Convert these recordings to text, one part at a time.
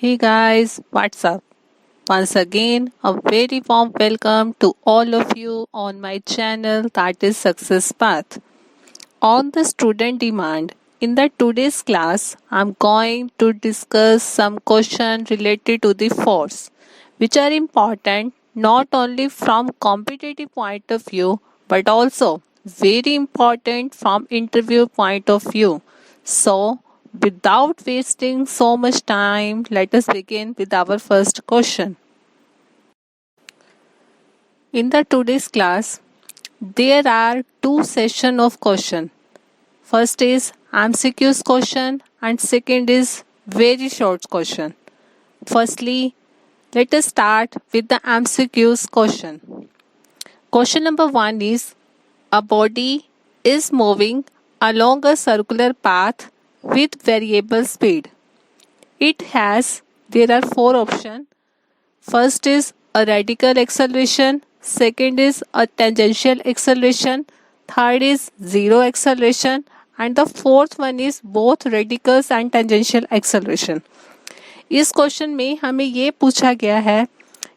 Hey guys, what's up? Once again, a very warm welcome to all of you on my channel that is Success Path. On the student demand, in the today's class, I'm going to discuss some questions related to the force, which are important not only from competitive point of view, but also very important from interview point of view. So, without wasting so much time, let us begin with our first question. In the today's class, there are two sessions of question. First is MCQ's question and second is very short question. Firstly, let us start with the MCQ's question. Question number 1 is a body is moving along a circular path with variable speed. There are four options. First is a radical acceleration, second is a tangential acceleration, third is zero acceleration, and the fourth one is both radicals and tangential acceleration. इस question में हमें ये पूछा गया है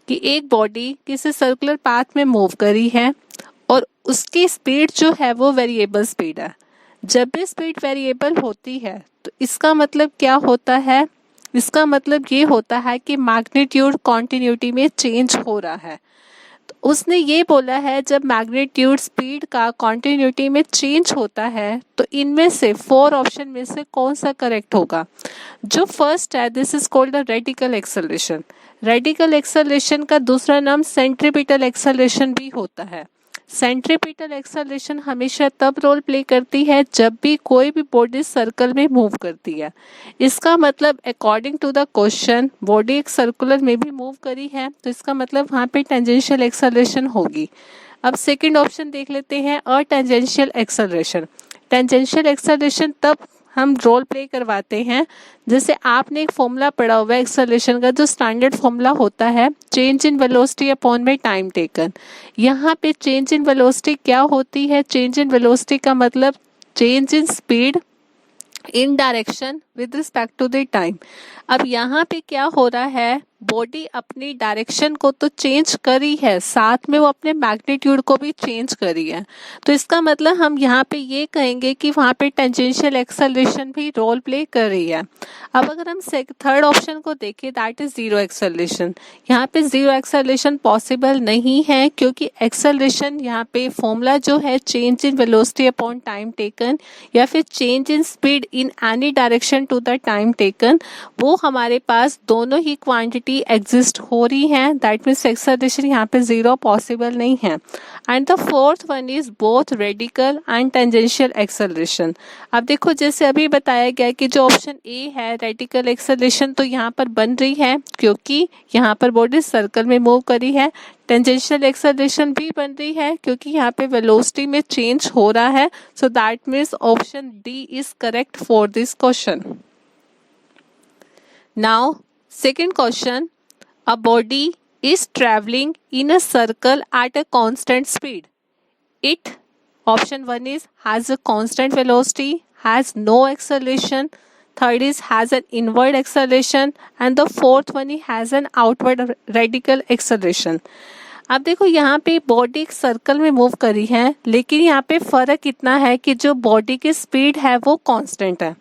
कि एक body किसी सर्कुलर पाथ में मूव करी है और उसकी स्पीड जो है वो वेरिएबल स्पीड है. जब भी स्पीड वेरिएबल होती है तो इसका मतलब क्या होता है? इसका मतलब ये होता है कि मैग्नीट्यूड कॉन्टिन्यूटी में चेंज हो रहा है. तो उसने ये बोला है जब मैग्नीट्यूड स्पीड का कॉन्टिन्यूटी में चेंज होता है तो इनमें से फोर ऑप्शन में से कौन सा करेक्ट होगा? जो फर्स्ट है this is called the radical acceleration. Radical acceleration का दूसरा नाम सेंट्रीपिटल एक्सेलरेशन भी होता है. सेंट्रीपिटल एक्सेलरेशन हमेशा तब रोल प्ले करती है जब भी कोई भी बॉडी सर्कल में मूव करती है. इसका मतलब according to the question body एक सर्कुलर में भी मूव करी है तो इसका मतलब वहाँ पे टेंजेंशियल एक्सेलरेशन होगी. अब सेकंड ऑप्शन देख लेते हैं अ टेंजेंशियल एक्सेलरेशन. टेंजेंशियल एक्सेलरेशन तब हम रोल प्ले करवाते हैं जैसे आपने एक फॉर्मूला पढ़ा हुआ है एक्सेलरेशन का जो स्टैंडर्ड फॉर्मूला होता है चेंज इन वेलोसिटी अपॉन में टाइम टेकन. यहाँ पे चेंज इन वेलोसिटी क्या होती है? चेंज इन वेलोसिटी का मतलब change in speed in direction with respect to the time. अब यहाँ पे क्या हो रहा है? बॉडी अपनी डायरेक्शन को तो चेंज करी है साथ में वो अपने मैग्नीट्यूड को भी चेंज करी है. तो इसका मतलब हम यहाँ पे ये कहेंगे कि वहाँ पे टेंजेंशियल एक्सेलरेशन भी रोल प्ले कर रही है. अब अगर हम थर्ड ऑप्शन को देखें दैट इज जीरो एक्सेलरेशन. यहाँ पे जीरो एक्सेलरेशन पॉसिबल नहीं है क्योंकि एक्सेलरेशन यहाँ पे फॉर्मूला जो है change in velocity upon time taken या फिर change in speed in any direction to the time taken वो हमारे पास दोनों ही क्वांटिटी एग्जिस्ट हो रही हैं. दैट मीन्स एक्सेलरेशन यहाँ पे जीरो पॉसिबल नहीं है. And the fourth one is both radical and tangential acceleration. अब देखो जैसे अभी बताया गया कि जो ऑप्शन ए है रेडिकल एक्सेलरेशन तो यहाँ पर बन रही है क्योंकि यहाँ पर बॉडी सर्कल में मूव करी है. टेंजेंशियल एक्सेलरेशन भी बन रही है क्योंकि यहाँ पे वेलोसिटी में चेंज हो रहा है. So that means option D is correct for this question. Now, second question, a body is traveling in a circle at a constant speed. It, option 1 is has a constant velocity, has no acceleration, third is has an inward acceleration and the fourth one has an outward radical acceleration. अब देखो यहाँ पे body एक circle में move करी है लेकिन यहाँ पे फर्क इतना है कि जो बॉडी की स्पीड है वो कांस्टेंट है.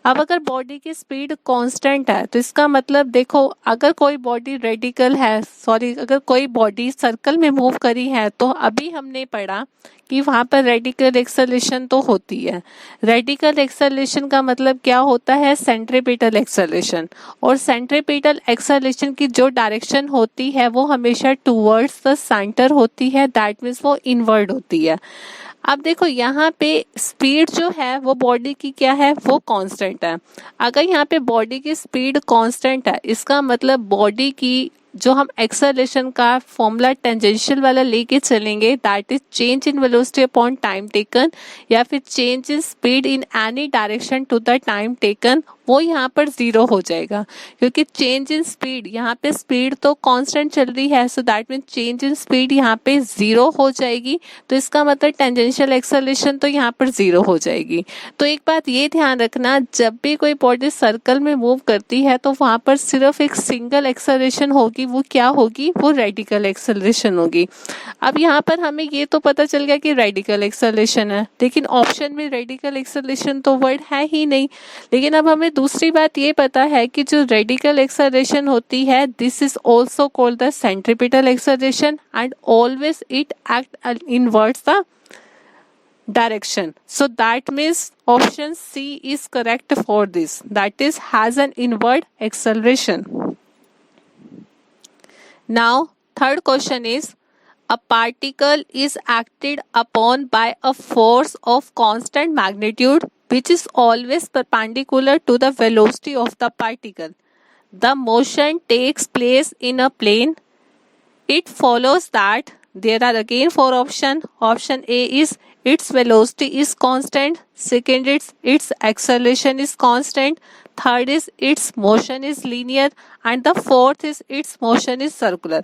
अब अगर बॉडी की स्पीड कांस्टेंट है तो इसका मतलब देखो अगर कोई बॉडी अगर कोई बॉडी सर्कल में मूव करी है तो अभी हमने पढ़ा कि वहाँ पर रेडिकल एक्सेलरेशन तो होती है. रेडिकल एक्सेलरेशन का मतलब क्या होता है? Centripetal acceleration. और सेंट्रीपिटल एक्सेलरेशन की जो डायरेक्शन होती है वो हमेशा टूवर्ड्स द सेंटर होती है. दैट मीन्स वो इनवर्ड होती है. अब देखो यहाँ पे स्पीड जो है वो बॉडी की क्या है? वो कांस्टेंट है. अगर यहाँ पे बॉडी की स्पीड कांस्टेंट है इसका मतलब बॉडी की जो हम एक्सेलरेशन का फॉर्मूला टेंजेंशियल वाला लेके चलेंगे, that is change in velocity upon time taken, या फिर change in speed in any direction to the time taken, वो यहाँ पर जीरो हो जाएगा, क्योंकि चेंज इन स्पीड, यहाँ पे स्पीड तो कांस्टेंट चल रही है, so that mean change in speed यहाँ पे जीरो हो जाएगी। तो इसका मतलब टेंजेंशियल एक्सेलरेशन तो यहाँ पर जीरो हो जाएगी। तो एक बात ये ध्यान रखना, जब भी कोई बॉडी सर्कल में मूव करती है तो वहाँ पर सिर्फ एक सिंगल एक्सेलरेशन होगी, वो क्या होगी, वो रेडिकल एक्सेलरेशन होगी। अब यहाँ पर हमें ये तो पता चल गया कि रेडिकल एक्सेलरेशन है, लेकिन ऑप्शन में रेडिकल एक्सेलरेशन तो वर्ड है ही नहीं। लेकिन अब हमें दूसरी बात ये पता है कि जो रेडिकल एक्सेलरेशन होती है, this is also called the centripetal acceleration and always it act inwards the direction. So that means option C is correct for this, that is has an inward acceleration. Now third question is, a particle is acted upon by a force of constant magnitude which is always perpendicular to the velocity of the particle. The motion takes place in a plane. It follows that there are again four options. Option A is its velocity is constant, second is its acceleration is constant, third is its motion is linear, and the fourth is its motion is circular.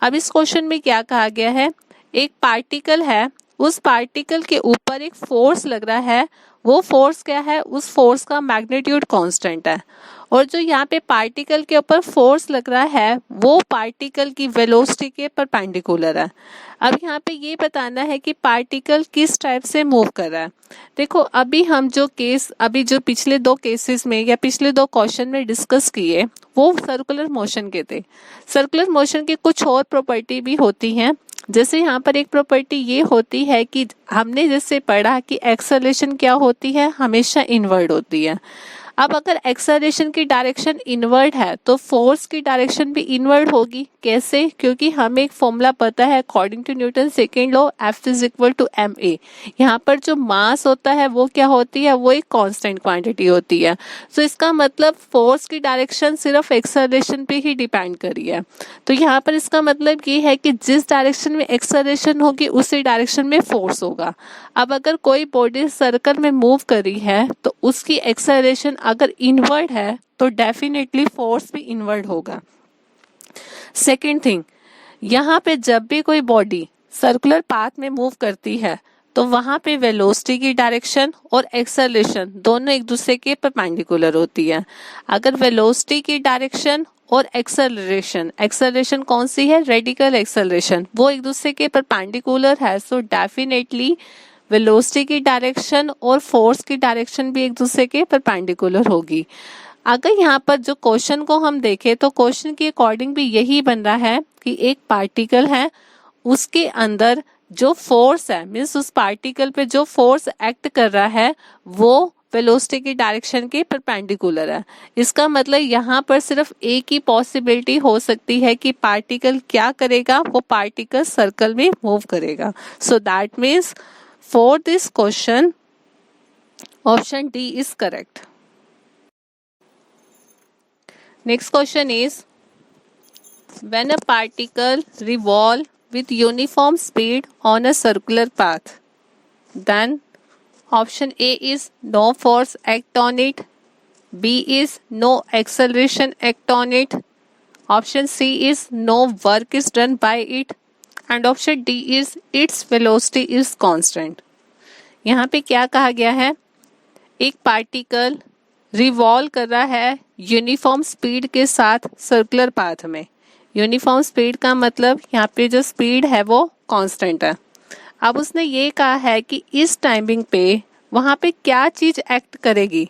अब इस question में क्या कहा गया है, एक particle है, उस पार्टिकल के ऊपर एक फोर्स लग रहा है, वो फोर्स क्या है, उस फोर्स का मैग्नीट्यूड कांस्टेंट है, और जो यहाँ पे पार्टिकल के ऊपर फोर्स लग रहा है वो पार्टिकल की वेलोसिटी के परपेंडिकुलर है। अब यहाँ पे ये बताना है कि पार्टिकल किस टाइप से मूव कर रहा है। देखो अभी हम जो केस अभी जो पिछले दो केसेस में या पिछले दो क्वेश्चन में डिस्कस किए वो सर्कुलर मोशन के थे। सर्कुलर मोशन की कुछ और प्रॉपर्टी भी होती हैं, जैसे यहाँ पर एक प्रॉपर्टी ये होती है कि हमने जैसे पढ़ा कि एक्सेलरेशन क्या होती है, हमेशा इनवर्ड होती है। अब अगर एक्सेलरेशन की डायरेक्शन इनवर्ड है तो फोर्स की डायरेक्शन भी इनवर्ड होगी। कैसे? क्योंकि हमें एक फॉर्मूला पता है according to Newton second law, F is equal to ma। यहाँ पर जो मास होता है वो क्या होती है, वो एक कांस्टेंट क्वांटिटी होती है। तो इसका मतलब फोर्स की डायरेक्शन सिर्फ एक्सेलरेशन पे ही डिपेंड करी है। तो यहाँ पर इसका मतलब ये है कि जिस डायरेक्शन में एक्सेलरेशन होगी उसी डायरेक्शन में फोर्स होगा। अब अगर कोई बॉडी सर्कल में मूव करी है तो उसकी एक्सेलरेशन अगर इनवर्ड है तो डेफिनेटली फोर्स भी इनवर्ड होगा। सेकेंड थिंग, यहाँ पे जब भी कोई बॉडी सर्कुलर पाथ में मूव करती है तो वहां पे वेलोसिटी की डायरेक्शन और एक्सेलरेशन दोनों एक दूसरे के परपेंडिकुलर होती है। अगर वेलोसिटी की डायरेक्शन और एक्सेलरेशन कौन सी है, रेडिकल एक्सेलरेशन, वो एक दूसरे के परपेंडिकुलर है, सो डेफिनेटली वेलोसिटी की डायरेक्शन और फोर्स की डायरेक्शन भी एक दूसरे के परपेंडिकुलर होगी। अगर यहाँ पर जो क्वेश्चन को हम देखें तो क्वेश्चन के अकॉर्डिंग भी यही बन रहा है कि एक पार्टिकल है, उसके अंदर जो फोर्स है, मीन्स उस पार्टिकल पे जो फोर्स एक्ट कर रहा है वो वेलोसिटी की डायरेक्शन के परपेंडिकुलर है। इसका मतलब यहाँ पर सिर्फ एक ही पॉसिबिलिटी हो सकती है कि पार्टिकल क्या करेगा, वो पार्टिकल सर्कल में मूव करेगा। सो that means for this question option D is correct. Next question is, when a particle revolve with uniform speed on a circular path, then option A is no force act on it, B is no acceleration act on it, option C is no work is done by it, and option D is its velocity is constant. यहाँ पे क्या कहा गया है, एक particle revolve कर रहा है यूनिफॉर्म स्पीड के साथ सर्कुलर पाथ में। यूनिफॉर्म स्पीड का मतलब यहाँ पे जो स्पीड है वो कांस्टेंट है। अब उसने ये कहा है कि इस टाइमिंग पे वहाँ पे क्या चीज एक्ट करेगी,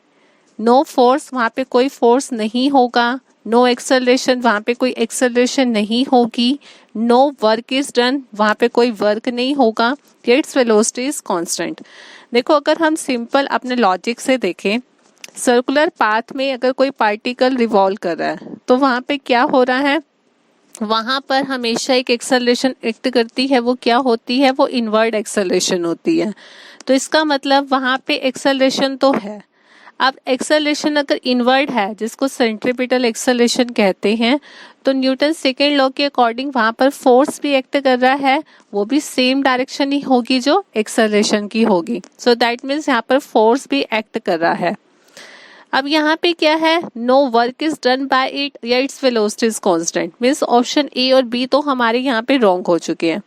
नो फोर्स, वहाँ पे कोई फोर्स नहीं होगा, नो एक्सेलरेशन, वहाँ पे कोई एक्सेलरेशन नहीं होगी, नो वर्क इज डन, वहाँ पे कोई वर्क नहीं होगा, इट्स वेलोसिटी इज कांस्टेंट। देखो अगर हम सिंपल अपने लॉजिक से देखें, सर्कुलर पाथ में अगर कोई पार्टिकल रिवॉल्व कर रहा है तो वहाँ पे क्या हो रहा है, वहाँ पर हमेशा एक एक्सेलरेशन एक्ट करती है, वो क्या होती है, वो इनवर्ड एक्सेलरेशन होती है। तो इसका मतलब वहाँ पे एक्सेलरेशन तो है। अब एक्सेलरेशन अगर इनवर्ड है, जिसको सेंट्रीपिटल एक्सेलरेशन कहते हैं, तो न्यूटन सेकेंड लॉ के अकॉर्डिंग वहां पर फोर्स भी एक्ट कर रहा है, वो भी सेम डायरेक्शन ही होगी जो एक्सेलरेशन की होगी। सो दैट मीन्स यहाँ पर फोर्स भी एक्ट कर रहा है। अब यहाँ पे क्या है, no work is done by it या its velocity is constant, means option A और बी तो हमारे यहाँ पे रॉन्ग हो चुके हैं।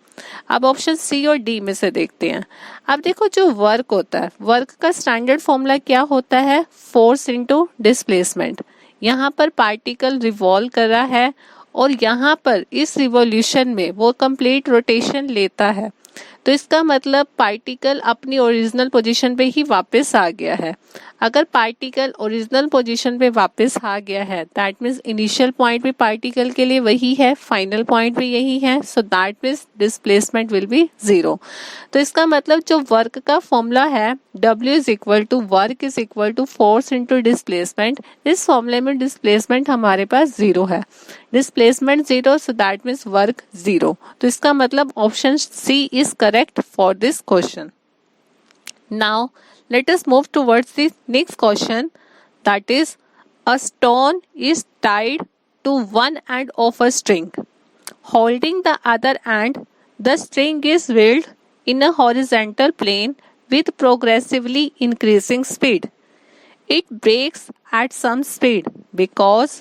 अब ऑप्शन सी और डी में से देखते हैं। अब देखो जो वर्क होता है, वर्क का स्टैंडर्ड फॉर्मूला क्या होता है, फोर्स इनटू डिस्प्लेसमेंट। यहाँ पर पार्टिकल रिवॉल्व कर रहा है और यहाँ पर इस रिवॉल्यूशन में वो कंप्लीट रोटेशन लेता है, तो इसका मतलब पार्टिकल अपनी ओरिजिनल पोजीशन पे ही वापस आ गया है। अगर पार्टिकल ओरिजिनल पोजीशन पे वापस आ गया है, दैट मीन्स इनिशियल पॉइंट भी पार्टिकल के लिए वही है, फाइनल पॉइंट भी यही है, so that means displacement will be 0। तो इसका मतलब जो वर्क का फॉर्मूला है, W is equal to work is equal to force into displacement, इस फॉर्मूले में डिस्प्लेसमेंट हमारे पास 0 है, displacement 0, so that means work 0। तो इसका मतलब option C is correct for this question. Now let us move towards the next question, that is, a stone is tied to one end of a string. Holding the other end, the string is whirled in a horizontal plane with progressively increasing speed. It breaks at some speed because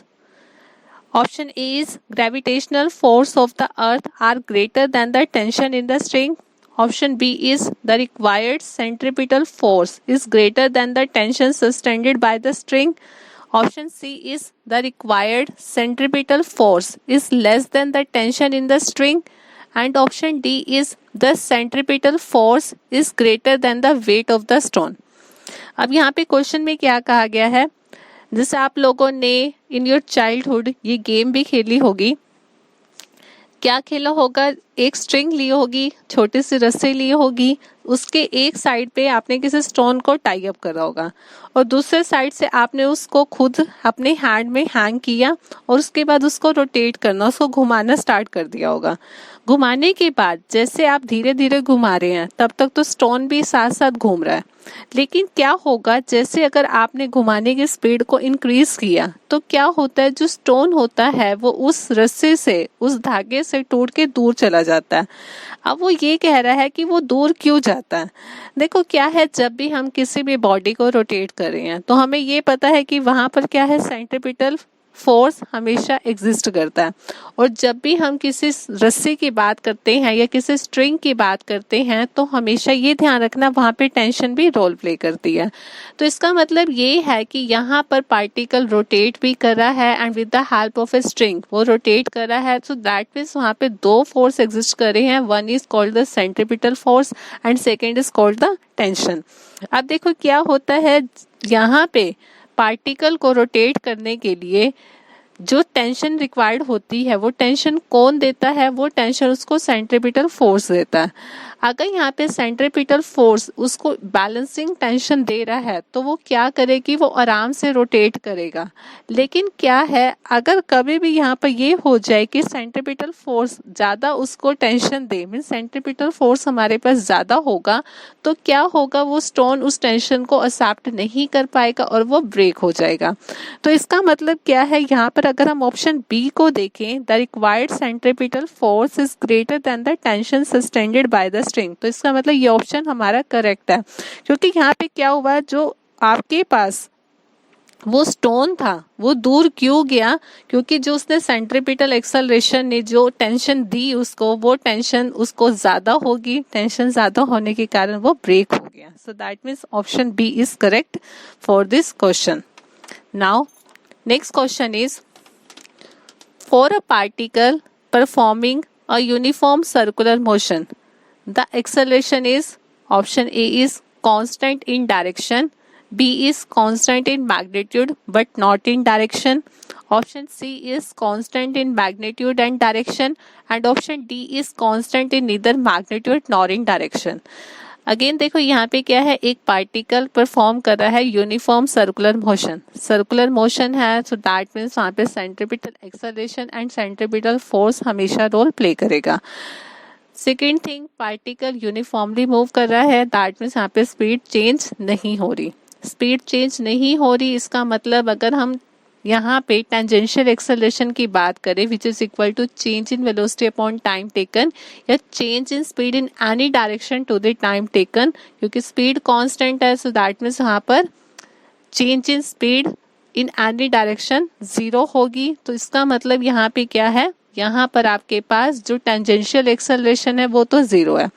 option A is gravitational force of the earth are greater than the tension in the string. Option B is the required centripetal force is greater than the tension sustained by the string. Option C is the required centripetal force is less than the tension in the string. And option D is the centripetal force is greater than the weight of the stone. अब यहाँ पे question में क्या कहा गया है, जैसे आप लोगों ने इन योर चाइल्डहुड ये गेम भी खेली होगी, क्या खेला होगा, एक स्ट्रिंग ली होगी, छोटी सी रस्सी ली होगी, उसके एक साइड पे आपने किसी स्टोन को टाई अप करा होगा और दूसरे साइड से आपने उसको खुद अपने हैंड में हैंग किया और उसके बाद उसको रोटेट करना, उसको घुमाना स्टार्ट कर दिया होगा। घुमाने के बाद जैसे आप धीरे धीरे घुमा रहे हैं, तब तक तो स्टोन भी साथ साथ घूम रहा है, लेकिन क्या होगा जैसे अगर आपने घुमाने की स्पीड को इंक्रीज किया, तो क्या होता है, जो स्टोन होता है वो उस रस्से से, उस धागे से टूट के दूर चला जाता है। अब वो ये कह रहा है कि वो दूर क्यों जाता है। देखो क्या है, जब भी हम किसी भी बॉडी को रोटेट कर रहे हैं तो हमें ये पता है कि वहां पर क्या है, सेंट्रीपिटल फोर्स हमेशा एग्जिस्ट करता है। और जब भी हम किसी रस्सी की बात करते हैं या किसी स्ट्रिंग की बात करते हैं, तो हमेशा ये ध्यान रखना वहाँ पे टेंशन भी रोल प्ले करती है। तो इसका मतलब ये है कि यहाँ पर पार्टिकल रोटेट भी कर रहा है and with the help of a string वो रोटेट कर रहा है। सो दैट मीन्स वहाँ पे दो फोर्स एग्जिस्ट कर रहे हैं, one is called the centripetal force and second is called the tension. अब देखो क्या होता है, यहाँ पे पार्टिकल को रोटेट करने के लिए जो टेंशन रिक्वायर्ड होती है, वो टेंशन कौन देता है, वो टेंशन उसको सेंट्रीपिटल फोर्स देता है। अगर यहाँ पे सेंट्रीपिटल फोर्स उसको बैलेंसिंग टेंशन दे रहा है, तो वो क्या करेगी, वो आराम से रोटेट करेगा। लेकिन क्या है, अगर कभी भी यहाँ पर ये हो जाए कि सेंट्रीपिटल फोर्स ज़्यादा उसको टेंशन दे, मीन सेंट्रीपिटल फोर्स हमारे पास ज़्यादा होगा, तो क्या होगा, वो स्टोन उस टेंशन को एक्सेप्ट नहीं कर पाएगा और वो ब्रेक हो जाएगा। तो इसका मतलब क्या है, यहाँ पर अगर हम ऑप्शन बी को देखें, the required centripetal force is greater than the tension sustained by the string, तो इसका मतलब ये ऑप्शन हमारा करेक्ट है। क्योंकि यहाँ पे क्या हुआ, जो आपके पास वो स्टोन था वो दूर क्यों गया, क्योंकि जो उसने सेंट्रीपिटल एक्सेलरेशन ने जो टेंशन दी उसको, वो टेंशन उसको ज्यादा होगी, टेंशन ज्यादा होने के कारण वो ब्रेक हो गया। So that means option B is correct for this question. Now next question is, for a particle performing a uniform circular motion, the acceleration is option A is constant in direction, B is constant in magnitude but not in direction, option C is constant in magnitude and direction, and option D is constant in neither magnitude nor in direction। Again देखो यहाँ पे क्या है, एक particle perform कर रहा है uniform circular motion, circular motion है, सो दैट मीन्स वहाँ पे centripetal acceleration and centripetal force हमेशा रोल प्ले करेगा। Second thing, particle uniformly move कर रहा है, दैट मीन्स यहाँ पे स्पीड चेंज नहीं हो रही। स्पीड चेंज नहीं हो रही, इसका मतलब अगर हम यहाँ पे टेंजेंशियल एक्सेलरेशन की बात करें which is equal to change in velocity upon time taken या change in speed in any direction to the time taken, क्योंकि स्पीड कांस्टेंट है, सो दैट मीन्स यहाँ पर change in speed in any direction zero होगी। तो इसका मतलब यहाँ पे क्या है, यहाँ पर आपके पास जो टेंजेंशियल एक्सेलरेशन है वो तो जीरो है।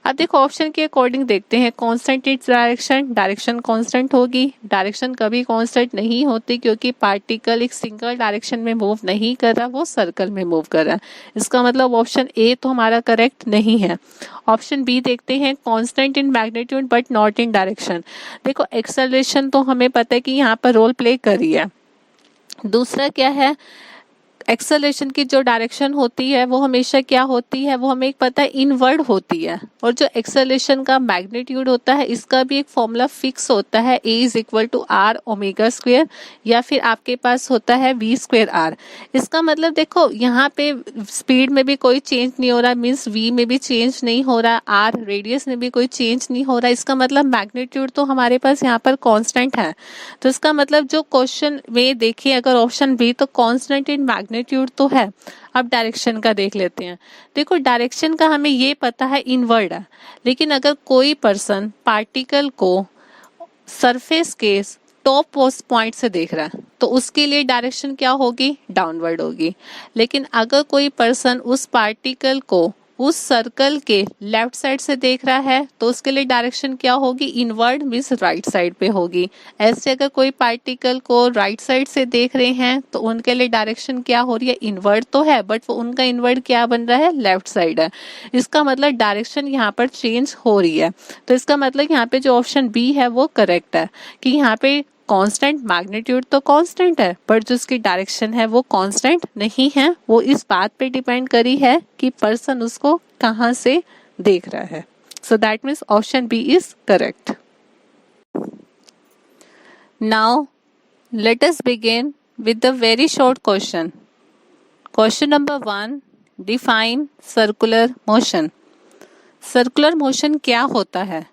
अब देखो ऑप्शन के अकॉर्डिंग देखते हैं, constant is direction, direction constant होगी। डायरेक्शन कभी कांस्टेंट नहीं होती क्योंकि पार्टिकल एक सिंगल डायरेक्शन में मूव नहीं कर रहा, वो सर्कल में मूव कर रहा है। इसका मतलब ऑप्शन ए तो हमारा करेक्ट नहीं है। ऑप्शन बी देखते हैं, constant in magnitude but not in direction. देखो एक्सेलरेशन तो हमें पता है कि यहाँ पर रोल प्ले कर रही है। दूसरा क्या है, एक्सेलरेशन की जो डायरेक्शन होती है वो हमेशा क्या होती है, वो हमें एक पता है इनवर्ड होती है। और जो एक्सेलरेशन का मैग्नीट्यूड होता है इसका भी एक फॉर्मूला फिक्स होता है, A is equal to R omega square या फिर आपके पास होता है वी स्क्वायर आर। इसका मतलब देखो यहाँ पे स्पीड में भी कोई चेंज नहीं हो रहा, मीन्स वी में भी चेंज नहीं हो रहा, आर रेडियस में भी कोई चेंज नहीं हो रहा। इसका मतलब मैग्नीट्यूड तो हमारे पास यहाँ पर कांस्टेंट है। तो इसका मतलब जो क्वेश्चन में देखिए अगर ऑप्शन बी तो कांस्टेंट इन मैग्नीट्यूड तो है। अब डायरेक्शन का देख लेते हैं। देखो डायरेक्शन का हमें ये पता है इनवर्ड है, लेकिन अगर कोई पर्सन पार्टिकल को सरफेस के टॉप पॉइंट से देख रहा है तो उसके लिए डायरेक्शन क्या होगी, डाउनवर्ड होगी। लेकिन अगर कोई पर्सन उस पार्टिकल को उस सर्कल के लेफ्ट साइड से देख रहा है तो उसके लिए डायरेक्शन क्या होगी, इनवर्ड मीन्स राइट साइड पे होगी। ऐसे अगर कोई पार्टिकल को राइट साइड से देख रहे हैं तो उनके लिए डायरेक्शन क्या हो रही है, इनवर्ड तो है बट वो उनका इनवर्ड क्या बन रहा है, लेफ्ट साइड है। इसका मतलब डायरेक्शन यहाँ पर चेंज हो रही है। तो इसका मतलब यहाँ पे जो ऑप्शन बी है वो करेक्ट है कि यहाँ पे कांस्टेंट मैग्नीट्यूड तो कांस्टेंट है बट जो उसकी डायरेक्शन है वो कांस्टेंट नहीं है। वो इस बात पे डिपेंड करी है कि पर्सन उसको कहाँ से देख रहा है। So that means option B is correct. Now let us begin with the very short question. Question number 1, define circular motion. Circular motion क्या होता है?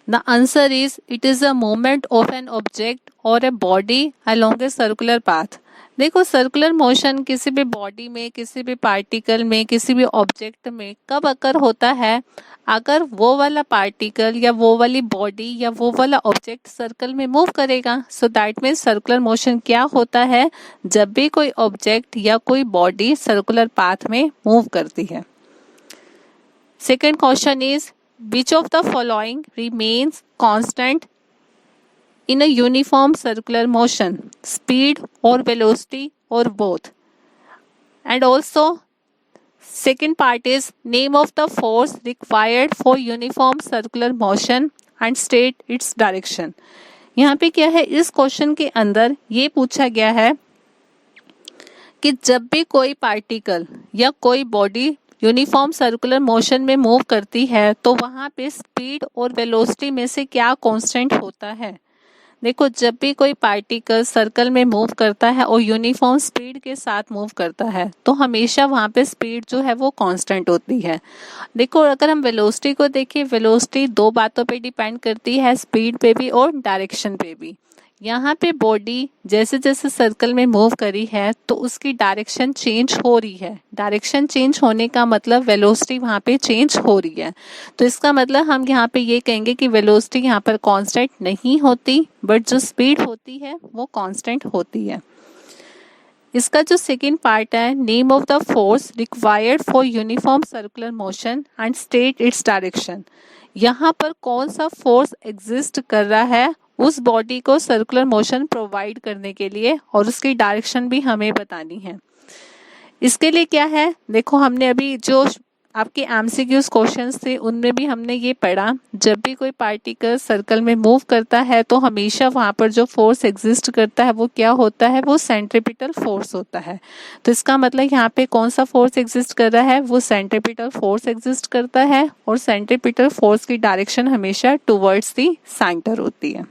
The answer is it is a movement of an object or a body along a circular path. देखो circular motion किसी भी body में, किसी भी particle में, किसी भी ऑब्जेक्ट में कब अकर होता है, अगर वो वाला पार्टिकल या वो वाली बॉडी या वो वाला ऑब्जेक्ट सर्कल में मूव करेगा। सो दैट मीन्स सर्कुलर मोशन क्या होता है, जब भी कोई ऑब्जेक्ट या कोई बॉडी सर्कुलर पाथ में मूव करती है। Second question is which of the following remains constant in a uniform circular motion, speed or velocity or both? And also second part is name of the force required for uniform circular motion and state its direction. यहाँ पे क्या है, इस question के अंदर ये पूछा गया है कि जब भी कोई पार्टिकल या कोई बॉडी यूनिफॉर्म सर्कुलर मोशन में मूव करती है तो वहाँ पे स्पीड और वेलोसिटी में से क्या कांस्टेंट होता है। देखो जब भी कोई पार्टिकल सर्कल में मूव करता है और यूनिफॉर्म स्पीड के साथ मूव करता है तो हमेशा वहाँ पे स्पीड जो है वो कांस्टेंट होती है। देखो अगर हम वेलोसिटी को देखें, वेलोसिटी दो बातों पे डिपेंड करती है, स्पीड पे भी और डायरेक्शन पे भी। यहाँ पे बॉडी जैसे जैसे सर्कल में मूव करी है तो उसकी डायरेक्शन चेंज हो रही है। डायरेक्शन चेंज होने का मतलब वेलोसिटी वहाँ पे चेंज हो रही है। तो इसका मतलब हम यहाँ पे ये कहेंगे कि वेलोसिटी यहाँ पर कांस्टेंट नहीं होती बट जो स्पीड होती है वो कांस्टेंट होती है। इसका जो सेकेंड पार्ट है, name of the force required for uniform circular motion and state its direction. यहाँ पर कौन सा फोर्स एग्जिस्ट कर रहा है उस बॉडी को सर्कुलर मोशन प्रोवाइड करने के लिए, और उसकी डायरेक्शन भी हमें बतानी है। इसके लिए क्या है, देखो हमने अभी जो आपके एमसीक्यूज क्वेश्चंस थे उनमें भी हमने ये पढ़ा, जब भी कोई पार्टिकल सर्कल में मूव करता है तो हमेशा वहाँ पर जो फोर्स एग्जिस्ट करता है वो क्या होता है, वो सेंट्रीपिटल फोर्स होता है। तो इसका मतलब यहाँ पे कौन सा फोर्स एग्जिस्ट कर रहा है, वो सेंट्रीपिटल फोर्स एग्जिस्ट करता है, और सेंट्रीपिटल फोर्स की डायरेक्शन हमेशा टुवर्ड्स दी सेंटर होती है।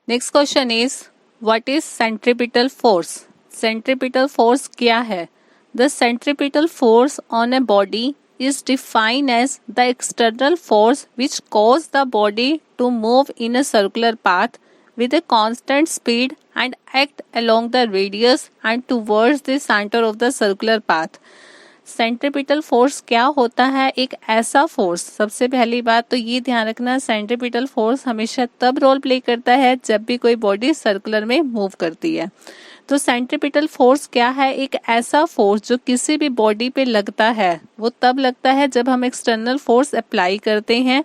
Next question is what is centripetal force. Centripetal force क्या है? The centripetal force on a body is defined as the external force which causes the body to move in a circular path with a constant speed and act along the radius and towards the center of the circular path. Centripetal force क्या होता है? एक ऐसा force, सबसे पहली बात तो ये ध्यान रखना, सेंट्रीपिटल फोर्स हमेशा तब रोल प्ले करता है जब भी कोई बॉडी सर्कुलर में मूव करती है। तो सेंट्रीपिटल फोर्स क्या है? एक ऐसा फोर्स जो किसी भी बॉडी पे लगता है, वो तब लगता है जब हम एक्सटर्नल फोर्स अप्लाई करते हैं,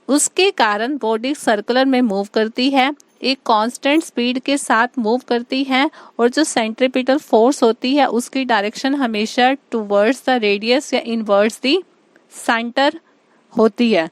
उसके कारण बॉडी सर्कुलर में मूव करती है, एक कांस्टेंट स्पीड के साथ मूव करती है, और जो सेंट्रीपिटल फोर्स होती है उसकी डायरेक्शन हमेशा टुवर्ड्स द रेडियस या इनवर्ड्स द सेंटर होती है।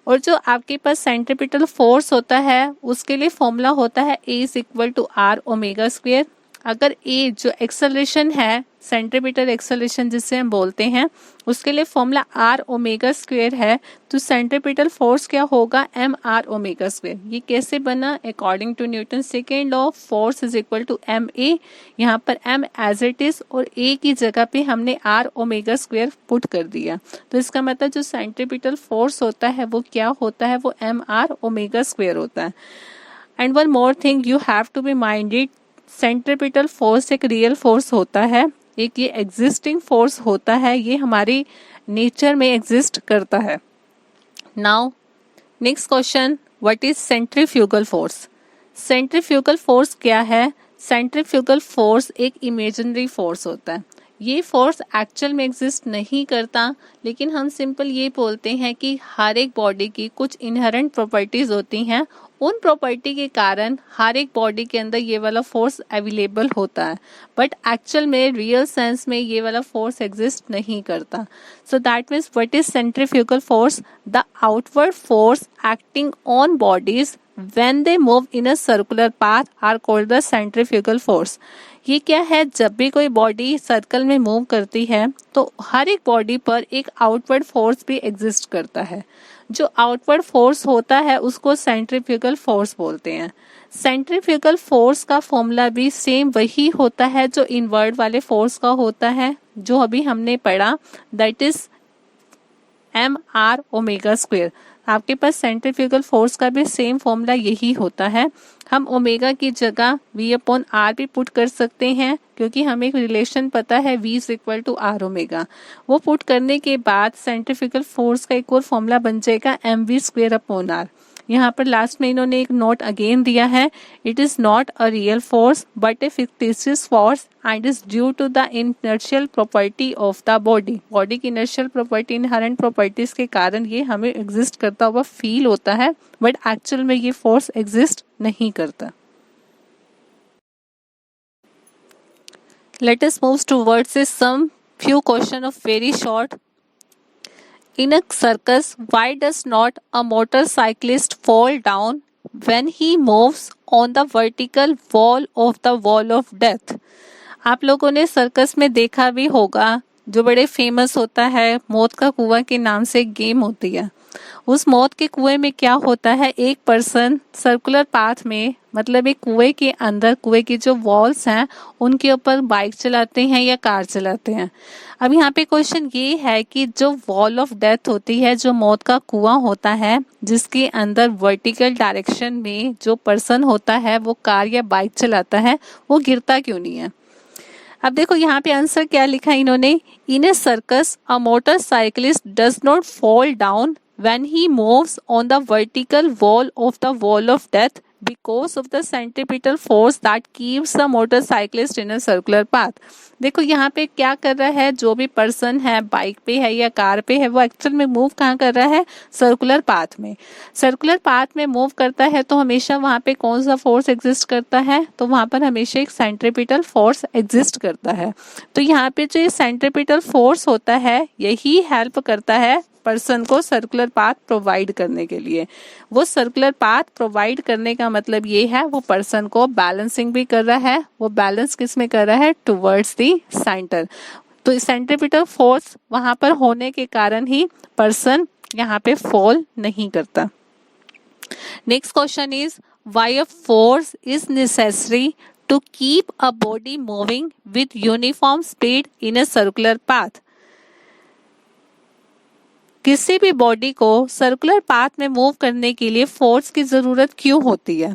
और जो आपके पास सेंट्रीपिटल फोर्स होता है उसके लिए फॉर्मूला होता है A is equal to R omega square. अगर A जो एक्सेलरेशन है, सेंट्रीपिटल एक्सेलरेशन जिसे हम बोलते हैं, उसके लिए फॉर्मूला आर ओमेगा स्क्वेयर है, तो सेंट्रीपिटल फोर्स क्या होगा? M R omega square. ये कैसे बना? According to Newton second law, force is equal to M A. यहाँ पर एम एज इट इज और ए की जगह पे हमने आर ओमेगा स्क्वेयर पुट कर दिया। तो इसका मतलब जो सेंट्रीपिटल फोर्स होता है वो क्या होता है? वो एम आर ओमेगा स्क्वेयर होता है। And one more thing you have to be minded, centripetal force एक रियल फोर्स होता है, एक ये एग्जिस्टिंग फोर्स होता है, ये हमारी नेचर में एग्जिस्ट करता है। Now next question, what is centrifugal force? Centrifugal force क्या है? सेंट्रीफ्यूगल फोर्स एक इमेजिनरी फोर्स होता है। ये फोर्स एक्चुअल में एग्जिस्ट नहीं करता, लेकिन हम सिंपल ये बोलते हैं कि हर एक बॉडी की कुछ इनहेरेंट प्रॉपर्टीज होती हैं, उन प्रॉपर्टी के कारण हर एक बॉडी के अंदर ये वाला फोर्स अवेलेबल होता है, बट एक्चुअल में रियल सेंस में ये वाला फोर्स एग्जिस्ट नहीं करता। सो that means what is centrifugal force? The outward force acting on bodies when they move in a circular path are called the centrifugal force। ये क्या है? जब भी कोई बॉडी सर्कल में मूव करती है तो हर एक बॉडी पर एक आउटवर्ड फोर्स भी एग्जिस्ट करता है। जो आउटवर्ड फोर्स होता है उसको सेंट्रीफ्यूगल फोर्स बोलते हैं। सेंट्रीफ्यूगल फोर्स का फॉर्मूला भी सेम वही होता है जो इनवर्ड वाले फोर्स का होता है, जो अभी हमने पढ़ा, that is M R omega square. आपके पास सेंट्रीफ्यूगल फोर्स का भी सेम फॉर्मूला यही होता है। हम ओमेगा की जगह V अपॉन आर भी पुट कर सकते हैं, क्योंकि हमें एक रिलेशन पता है V is equal to R omega. वो पुट करने के बाद सेंट्रीफ्यूगल फोर्स का एक और फॉर्मूला बन जाएगा mv स्क्वेयर अपॉन आर। यहाँ पर लास्ट में इन्होंने एक नोट अगेन दिया है, it is not a real force but a fictitious force and is due to the inertial property of the body. Body की इनर्शियल प्रॉपर्टी, इनहेरेंट प्रॉपर्टीज के कारण ये हमें एग्जिस्ट करता हुआ फील होता है, बट एक्चुअल में ये फोर्स एग्जिस्ट नहीं करता। Let us move towards some few question of very short. In a circus, why does not a motorcyclist fall down when he moves on the vertical wall of the wall of death? आप लोगों ने circus में देखा भी होगा, जो बड़े famous होता है, मौत का कुआं के नाम से एक गेम होती है। उस मौत के कुएं में क्या होता है, एक पर्सन सर्कुलर पाथ में, मतलब एक कुएं के अंदर, कुएं की जो वॉल्स हैं उनके ऊपर बाइक चलाते हैं या कार चलाते हैं। अब यहाँ पे क्वेश्चन ये है कि जो वॉल ऑफ डेथ होती है, जो मौत का कुआं होता है, जिसके अंदर वर्टिकल डायरेक्शन में जो पर्सन होता है वो कार या बाइक चलाता है, वो गिरता क्यों नहीं है? अब देखो यहाँ पे आंसर क्या लिखा है इन्होंने, in a circus a motorcyclist does not fall down when he moves on the vertical wall of the wall of death because of the centripetal force that keeps the motorcyclist in a circular path। देखो यहाँ पे क्या कर रहा है, जो भी person है बाइक पे है या कार पे है, वो एक्चुअल में मूव कहाँ कर रहा है? सर्कुलर पाथ में। सर्कुलर पाथ में मूव करता है तो हमेशा वहाँ पे कौन सा फोर्स एग्जिस्ट करता है? तो वहाँ पर हमेशा एक सेंट्रिपिटल फोर्स एग्जिस्ट करता है। तो यहाँ पे जो ये सेंट्रिपिटल फोर्स होता है, यही हेल्प करता है पर्सन को सर्कुलर पाथ प्रोवाइड करने के लिए। वो सर्कुलर पाथ प्रोवाइड करने का मतलब ये है, वो पर्सन को बैलेंसिंग भी कर रहा है। वो बैलेंस किस में कर रहा है? Towards the centre. तो सेंट्रिपिटल फोर्स वहां पर होने के कारण ही पर्सन यहाँ पे फॉल नहीं करता। Next question is, why a force is necessary to keep a body moving with uniform speed in a circular path? किसी भी बॉडी को सर्कुलर पाथ में मूव करने के लिए फोर्स की जरूरत क्यों होती है?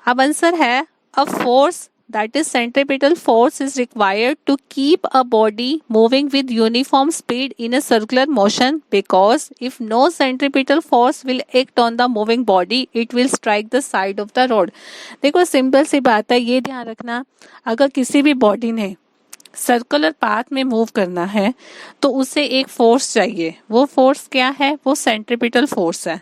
अब आंसर है a force that is centripetal force is required to keep a body moving with uniform speed in a circular motion, because if no centripetal force will act on the moving body, it will strike the side of the road. देखो simple सी बात है, ये ध्यान रखना, अगर किसी भी body ने सर्कुलर पाथ में मूव करना है तो उसे एक फोर्स चाहिए। वो फोर्स क्या है? वो सेंट्रिपिटल फोर्स है।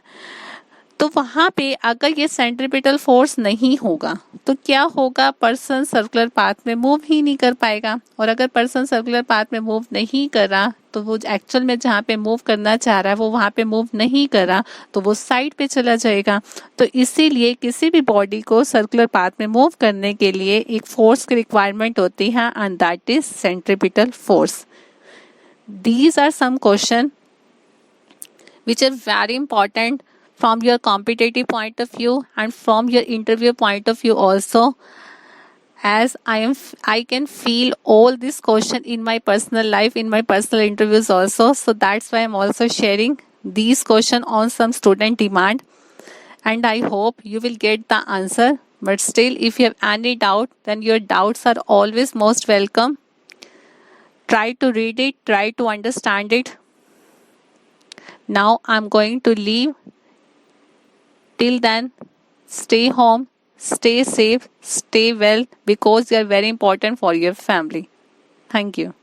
तो वहां पे अगर ये सेंट्रिपिटल फोर्स नहीं होगा तो क्या होगा? पर्सन सर्कुलर पाथ में मूव ही नहीं कर पाएगा, और अगर पर्सन सर्कुलर पाथ में मूव नहीं कर रहा तो वो एक्चुअल में जहाँ पे मूव करना चाह रहा है वो वहाँ पे मूव नहीं कर रहा, तो वो साइड पे चला जाएगा। तो इसीलिए किसी भी बॉडी को सर्कुलर पाथ में मूव करने के लिए एक फोर्स की रिक्वायरमेंट होती है, and that is centripetal force. These are some question which are very important from your competitive point of view and from your interview point of view also, as I can feel all this question in my personal life, in my personal interviews also, so that's why I'm also sharing these question on some student demand, and I hope you will get the answer. But still, if you have any doubt, then your doubts are always most welcome. Try to read it, try to understand it. Now I'm going to leave. Till then, stay home, stay safe, stay well, because you are very important for your family. Thank you.